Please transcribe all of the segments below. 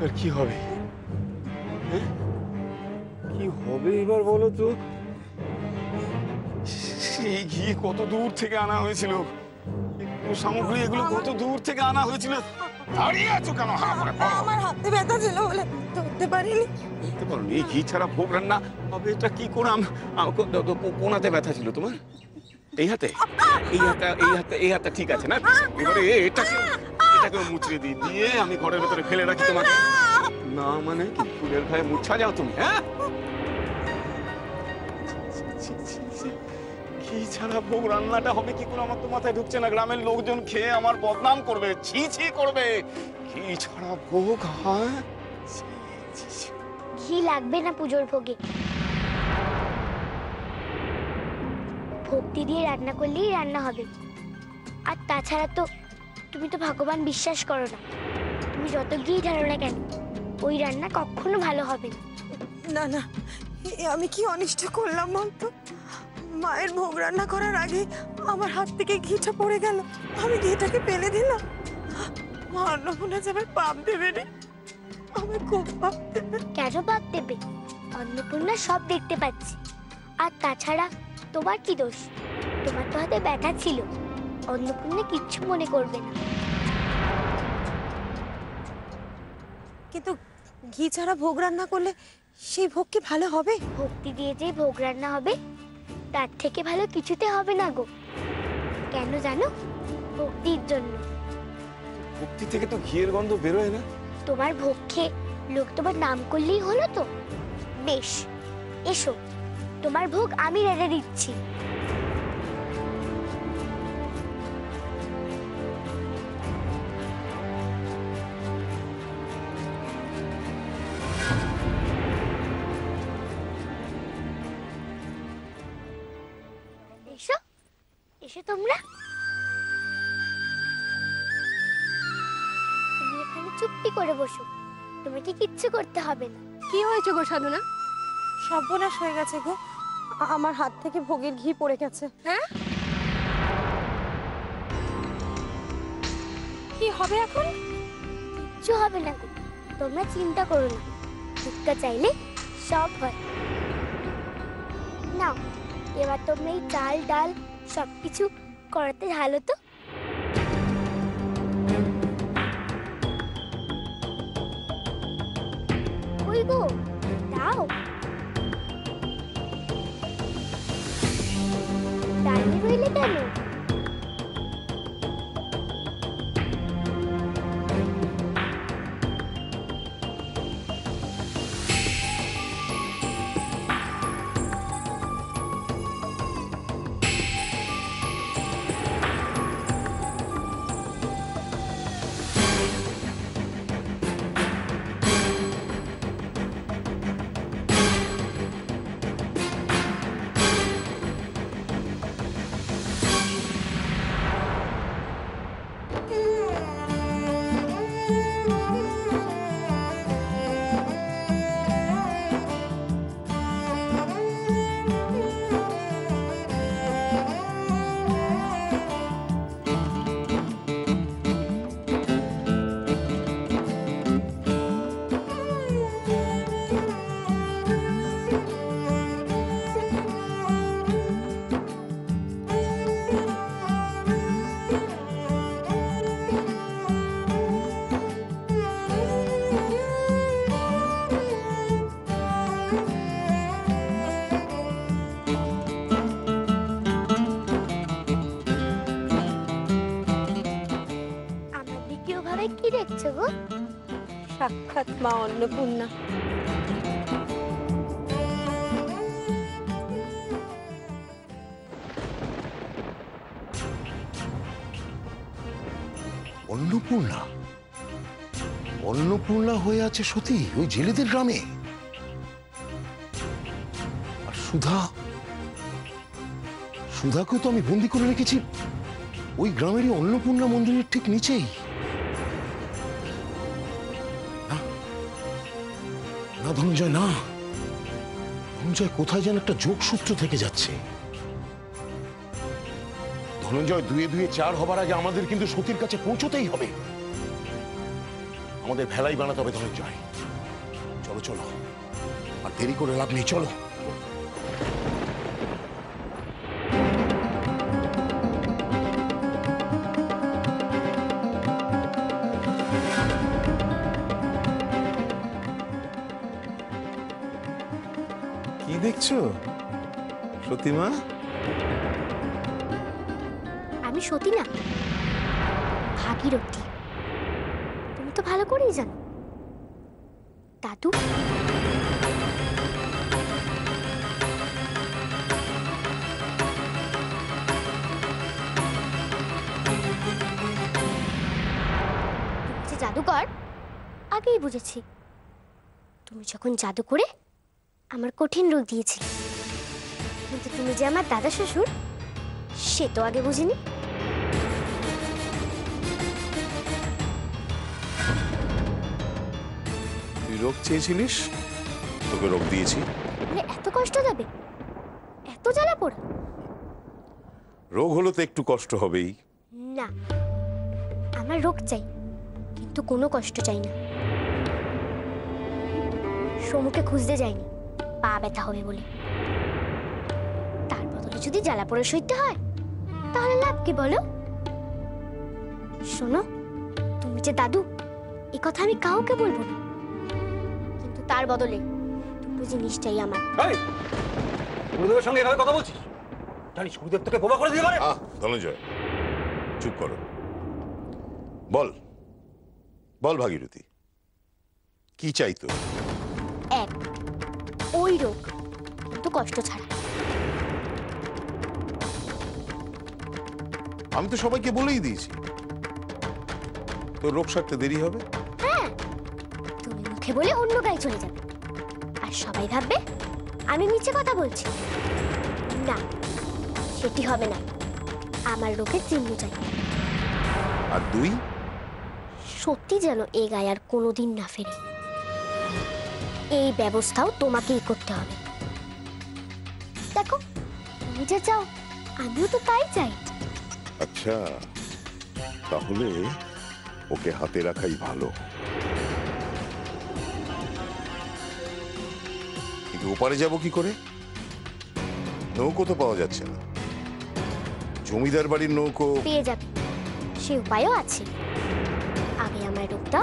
এবার কি হবে? কি হবে এবার বলো তো? সেই ঘি কত দূর থেকে আনা হয়েছিল, সামগ্রী এগুলো কত দূর থেকে আনা হয়েছিল। দাঁড়িয়ে আছো কেন? আমার হাতে ব্যথা ছিল বলে ধরতে পারিনি। বুঝতে পারোনি এই ঘি ছাড়া ভোগ রান্না হবে? এটা কি করে? কোন হাতে ব্যথা ছিল তোমার? এই হাতে? এই হাতে ঠিক আছে না? এবারে এটাকে মুচড়ে দিয়ে আমি ঘরের ভেতরে ফেলে রাখি তোমাকে। না মানে কি ফুলের গায়ে মুচ্ছা যাও তুমি? হ্যাঁ, ঘি ছাড়া ভোগ রান্নাটা হবে কি করে? আমার তো মাথায় ঢুকছে না। গ্রামের লোকজন খেয়ে আমার বদনাম করবে, ছি ছি করবে। ঘি ছাড়া ভোগ হয়? ঘি লাগবে না পুজোর ভোগে, ভক্তি দিয়ে রান্না করলেই রান্না হবে। আর তাছাড়া তো তুমি তো ভগবান বিশ্বাস করো না। তুমি যত ঘি ঢালো না কেন, ওই রান্না কখনো ভালো হবে না। না না, আমি কি অনিষ্ট করলাম বলতো? মায়ের ভোগ রান্না করার আগে আমার হাত থেকে ঘিটা পড়ে গেল, আমি ঘিটাকে ফেলে দিলাম। মা অন্নপূর্ণা যাবে পাপ দেবে রে, আমি খুব পাপ দেবে। কেন পাপ দেবে? অন্নপূর্ণা সব দেখতে পাচ্ছি। আর তাছাড়া তোমার কি দোষ? তোমার তো হাতে ব্যথা ছিল, অন্নপূর্ণা কিচ্ছু মনে করবে না। কিন্তু ঘি ছাড়া ভোগ রান্না করলে সেই ভোগ কি ভালো হবে? ভক্তি দিয়ে যে ভোগ রান্না হবে তার থেকে ভালো কিছুতে হবে না গো। কেন জানো? ভক্তির জন্য। ভক্তি থেকে তো ঘিয়ের গন্ধ বেরোয় না। তোমার ভোগ খেয়ে লোক তোমার নাম করলেই হলো তো। বেশ, এসো, তোমার ভোগ আমি রেঁধে দিচ্ছি। এসো, এসো তোমরা। তুমি এখানে চুপটি করে বসো, তোমাকে কিচ্ছু করতে হবে না। কি হয়েছে গো সাধনা? সর্বনাশ হয়ে গেছে গো, আমার হাত থেকে ভোগের ঘি পড়ে গেছে। হ্যাঁ, কি হবে এখন? কিচ্ছু হবে না গো, তোমরা চিন্তা করো না। ভিক্ষা চাইলে সব হয়। নাও, এবার তোমরা এই চাল ডাল সবকিছু করাতে ঢালো তো। ওই গো, দাও। দাঁড়িয়ে রইলে কেন? কি দেখছো গো? সাক্ষাৎ মা অন্নপূর্ণা। অন্নপূর্ণা? অন্নপূর্ণা হয়ে আছে সতী ওই জেলেদের গ্রামে। আর সুধাকেও তো আমি বন্দি করে রেখেছি ওই গ্রামেরই অন্নপূর্ণা মন্দিরের ঠিক নিচেই। না ধনঞ্জয়, না ধনঞ্জয়, কোথায় যেন একটা যোগসূত্র থেকে যাচ্ছে। ধনঞ্জয়, 2 2 4 হবার আগে আমাদের কিন্তু সতীর কাছে পৌঁছতেই হবে। আমাদের ভেলাই বানাতে হবে ধনঞ্জয়। চলো চলো, আর দেরি করে লাভ নেই, চলো। কি দেখছো সতীমা? আমি সতী না, ভাগীরথী। তুমি তো ভালো করেই জানো। দাদু, তুমি যে জাদুকর আগেই বুঝেছি। তুমি যখন জাদু করে আমার কঠিন রোগ দিয়েছিলে, কিন্তু তুমি যে আমার দাদা শ্বশুর সে তো আগে বুঝিনি। তুই রোগ চেয়েছিলিস, তোকে রোগ দিয়েছি। মানে এত কষ্ট যাবে, এত জ্বালা পোড়া? রোগ হলো তো একটু কষ্ট হবেই। না, আমার রোগ চাই, কিন্তু কোনো কষ্ট চাই না। সমুকে খুঁজতে যাইনি পা ব্যথা হবে বলে। তার বদলে যদি জ্বালা পোড়া সইতে হয় তাহলে লাভ কি বলো? শোনো, তুমি যে দাদু এই কথা আমি কাউকে বলবো না, কিন্তু তার বদলে দুটো জিনিস চাই আমার। গুরুদেবের সঙ্গে এভাবে কথা বলছিস? জানিস গুরুদেব তোকে বোমা করে দিতে পারে। ধনঞ্জয় চুপ করো। বল বল ভাগীরথী, কি চাইতো? এক, ওই রোগ, কিন্তু কষ্ট ছাড়া। আমি তো সবাইকে বলেই দিয়েছি তোর রোগ সারতে দেরি হবে। হ্যাঁ, তুমি মুখে বলে অন্য গায়ে চলে যাবে, আর সবাই ভাববে আমি মিছে কথা বলছি। না, সেটি হবে না। আমার রোগের চিহ্ন চাই। আর দুই, সত্যি যেন এই গায়ে আর কোনোদিন না ফেরে। এই ব্যবস্থাও তোমাকেই করতে হবে। দেখো, তুমি যা চাও আমিও তো তাই চাই। আচ্ছা তাহলে ওকে হাতে রাখাই ভালো। কিন্তু ওপারে যাব কি করে? নৌকো তো পাওয়া যাচ্ছে না। জমিদার বাড়ির নৌকো পেয়ে যাবে, সে উপায়ও আছে। আগে আমার রোগটা।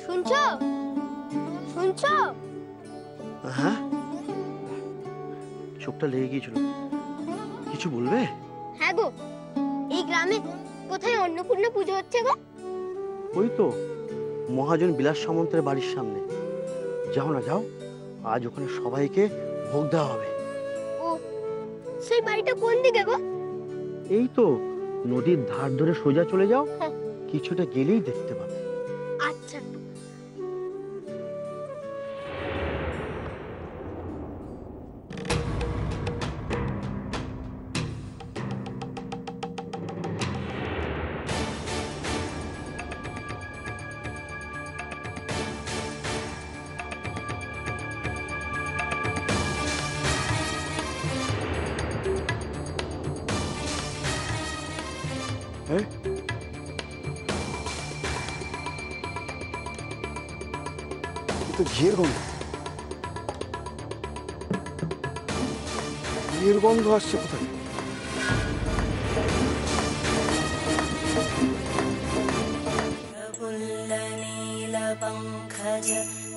শুনছো? শুনছো? হ্যাঁ, চোখটা লেগে গিয়েছিল। কিছু বলবে? হ্যাঁ গো, এই গ্রামে কোথায় অন্নপূর্ণা পুজো হচ্ছে গো? ওই তো মহাজন বিলাস সামন্তের বাড়ির সামনে। যাও না, যাও। আজ ওখানে সবাইকে ভোগ দেওয়া হবে। ও, সেই বাড়িটা কোন দিকে গো? এই তো নদীর ধার ধরে সোজা চলে যাও, হ্যাঁ। কিছুটা গেলেই দেখতে পাবে। আচ্ছা। তো ঘিয়ের গন্ধ। ঘিয়ের গন্ধ আসছে কোথায়? नीलपङ्कज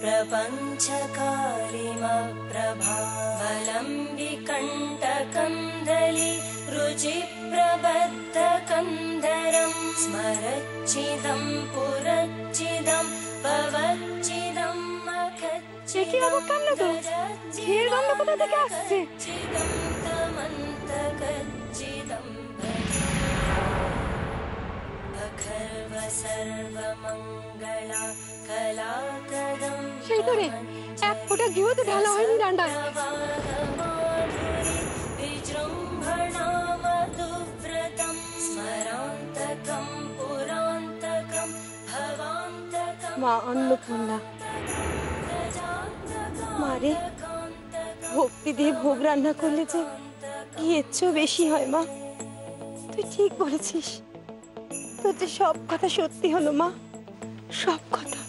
प्रपञ्चकालिमप्रभावलम्बिकण्टकन्दलि रुचिप्रबद्धकन्दरं स्मरच्चिदं पुरच्चिदं भवच्चिदं मखच्चिदं ঘিয়ের গন্ধ কোথা থেকে আসছে? चिदं तमन्तकच्चिदं अखर्व सर्वमङ्गला कलाकदं সেই তো রে, এক ফোঁটা ঘিও তো ঢালা হয়নি ডান্ডায়। माधुरी विजृम्भणामधुव्रतं स्मरान्तकं पुरान्तकं भवान्तकं মা অন্নপূর্ণা, মারে ভক্তি দিয়ে ভোগ রান্না করলে যে ঘিয়ের চেয়েও বেশি হয় মা। তুই ঠিক বলেছিস, তোর যে সব কথা সত্যি হলো মা, সব কথা।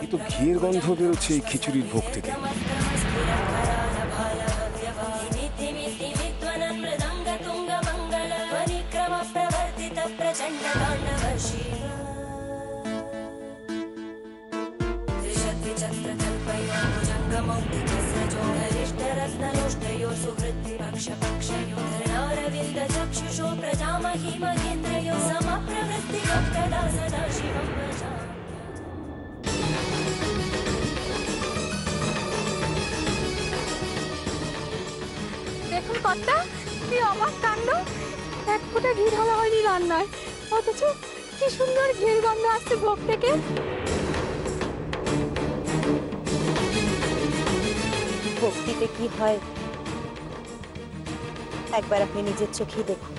এই তো ঘিয়ের গন্ধ বেরোচ্ছে এই খিচুড়ির ভোগ থেকে। चक्षुषो प्रजामहि महेन्द्रयो समप्रवृत्तिः कदा सदा शिवं भजामि। দেখুন কর্তা, কি অবাক কাণ্ড! এক ফোঁটা ঘি ঢালা হয়নি রান্নায়, অথচ কি সুন্দর ঘিয়ের গন্ধ আসছে ভোগ থেকে। ভক্তিতে কি হয় একবার আপনি নিজের চোখেই দেখুন।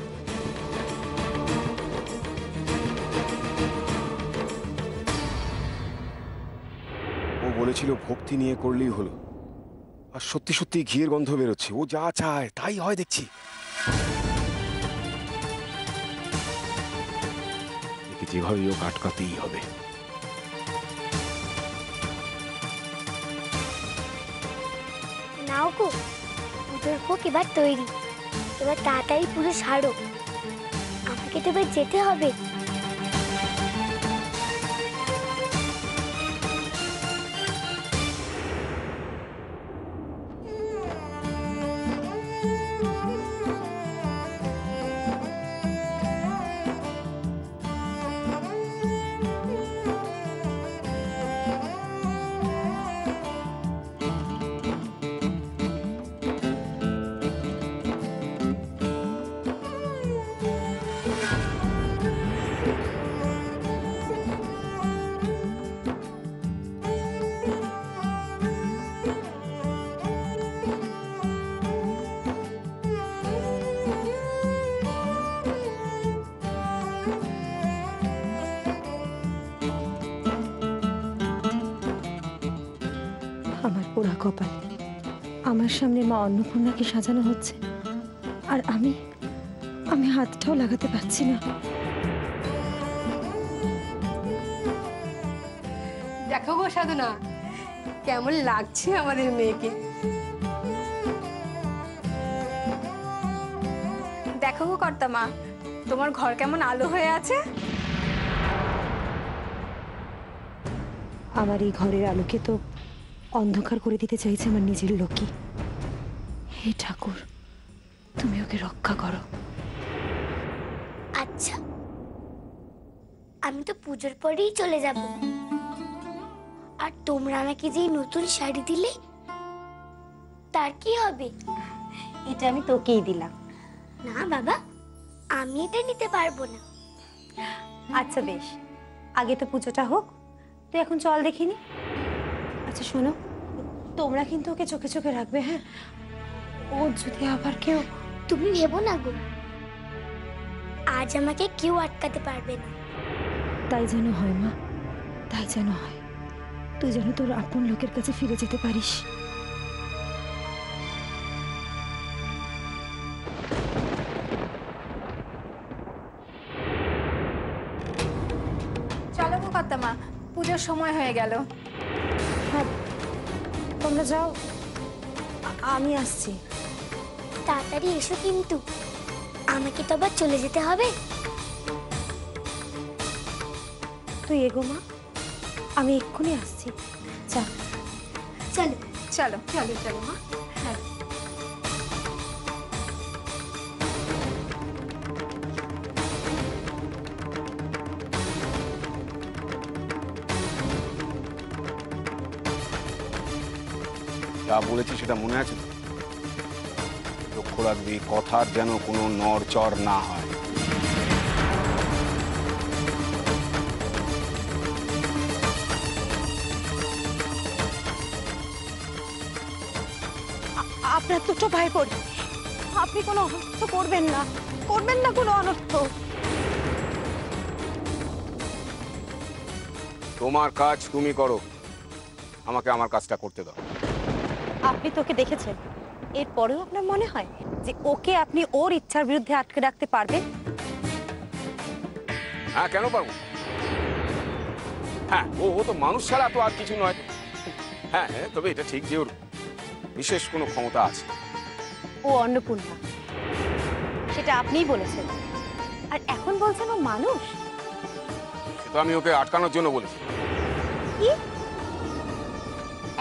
ও বলেছিল ভক্তি নিয়ে করলেই হলো, আর সত্যি সত্যি ঘিয়ের গন্ধ বেরোচ্ছে। ও যা চায় তাই হয় দেখছি। একে যেভাবেই ও আটকাতেই হবে। নাও গো, পুজোর ভোগ এবার তৈরি। এবার তাড়াতাড়ি পুরো সারো, আমাকে তো এবার যেতে হবে। আমার পোড়া কপাল, আমার সামনে মা অন্নপূর্ণাকে সাজানো হচ্ছে, আর আমি হাতটাও লাগাতে পারছি না। দেখো গো সাধনা, কেমন লাগছে আমাদের মেয়েকে। দেখো গো কর্তা মা, তোমার ঘর কেমন আলো হয়ে আছে। আমার এই ঘরের আলোকে তো অন্ধকার করে দিতে চাইছে আমার নিজের লোকই। হে ঠাকুর, তুমি ওকে রক্ষা করো। আচ্ছা, আমি তো পুজোর পরেই চলে যাব, আর তোমরা আমাকে যে নতুন শাড়ি দিলে তার কি হবে? এটা আমি তোকেই দিলাম। না বাবা, আমি এটা নিতে পারবো না। আচ্ছা বেশ, আগে তো পুজোটা হোক, তুই এখন চল দেখিনি। আচ্ছা শোনো, তোমরা কিন্তু ওকে চোখে চোখে রাখবে, হ্যাঁ? ও যদি আবার কেউ... তুমি ভেবো না গো, আজ আমাকে কেউ আটকাতে পারবে না। তাই যেন হয় মা, তাই যেন হয়। তুই যেন তোর আপন লোকের কাছে ফিরে যেতে পারিস। চলো গো কর্তা মা, পুজোর সময় হয়ে গেল। হ্যাঁ তোমরা যাও, আমি আসছি। তাড়াতাড়ি এসো কিন্তু, আমাকে তো আবার চলে যেতে হবে। তুই এগো মা, আমি এক্ষুনি আসছি। যা চলো চলো চলো চলো মা। হ্যাঁ যা বলেছি সেটা মনে আছে তো? লক্ষ্য রাখবি কথার যেন কোনো নড়চড় না হয়। আপনার দুটো পায়ে পড়ি, আপনি কোনো অনর্থ করবেন না, করবেন না কোনো অনর্থ। তোমার কাজ তুমি করো, আমাকে আমার কাজটা করতে দাও। আপনি তোকে দেখেছেন, এরপরেও আপনার মনে হয় যে ওকে আপনি ওর ইচ্ছার বিরুদ্ধে আটকে রাখতে পারবেন? হ্যাঁ, কেন পারবো? হ্যাঁ, ও তো মানুষ ছাড়া তো আর কিছু নয়। হ্যাঁ হ্যাঁ, তবে এটা ঠিক যে ওর বিশেষ কোনো ক্ষমতা আছে। ও অন্নপূর্ণা, সেটা আপনিই বলেছেন, আর এখন বলছেন ও মানুষ। সে তো আমি ওকে আটকানোর জন্য বলেছি। কি?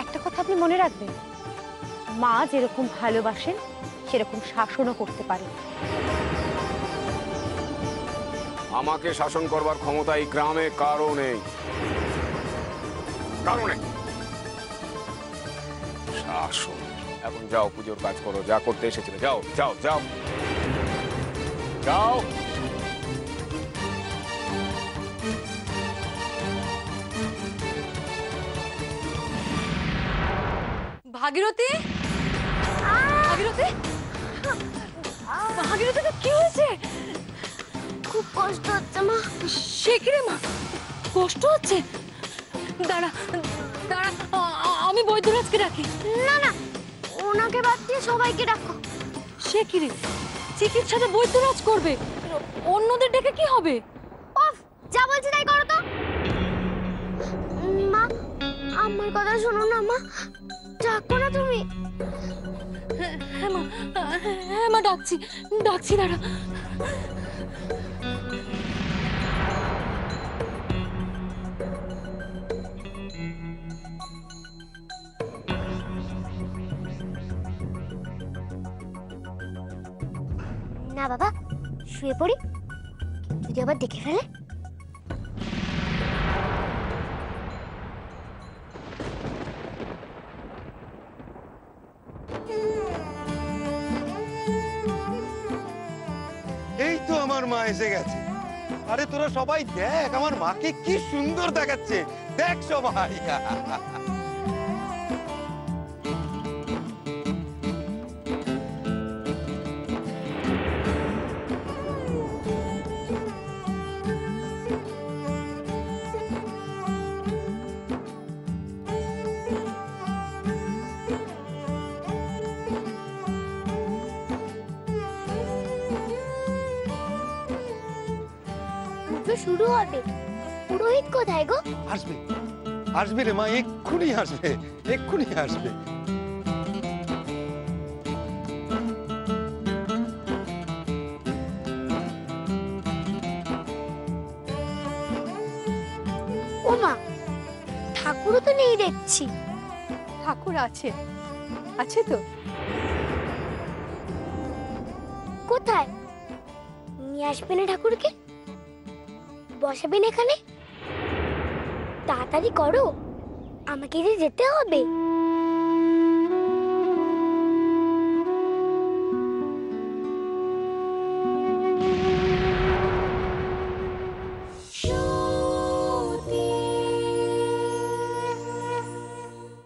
একটা কথা আপনি মনে রাখবেন, মা যেরকম ভালোবাসেন সেরকম শাসনও করতে পারেন। আমাকে শাসন করবার ক্ষমতা এই গ্রামে কারো নেই, কারো নেই। শাসন। এখন যাও, পুজোর কাজ করো, যা করতে এসেছিলে। যাও যাও যাও যাও। ভাগীরথী, ভাগীরথী, ভাগীরথী, তো কি হয়েছে? খুব কষ্ট হচ্ছে মা। সে কি রে মা, কষ্ট হচ্ছে? দাঁড়া দাঁড়া, আমি বৈদ্যরাজকে ডাকি। না না, ওনাকে বাদ দিয়ে সবাইকে ডাকো। সে কি রে, চিকিৎসাটা বৈদ্যরাজ করবে, অন্যদের ডেকে কি হবে? অফ, যা বলছি তাই করো তো। মা, আমার কথা শোনো না মা, ডাকো না তুমি। হ্যাঁ মা, হ্যাঁ মা, ডাকছি ডাকছি, দাঁড়া। না বাবা, শুয়ে পড়ি, যদি আবার দেখে ফেলে। এই তো আমার মা এসে গেছে। আরে তোরা সবাই দেখ, আমার মাকে কি সুন্দর দেখাচ্ছে, দেখ সবাই। পুজো শুরু হবে, পুরোহিত কোথায় গো? আসবে আসবে রে মা, এক্ষুনি আসবে, এক্ষুনি আসবে। ও মা, ঠাকুরও তো নেই দেখছি। ঠাকুর আছে, আছে তো। কোথায়? নিয়ে আসবেন ঠাকুরকে, বসাবেন এখানে। তাড়াতাড়ি করো, আমাকে যে যেতে হবে।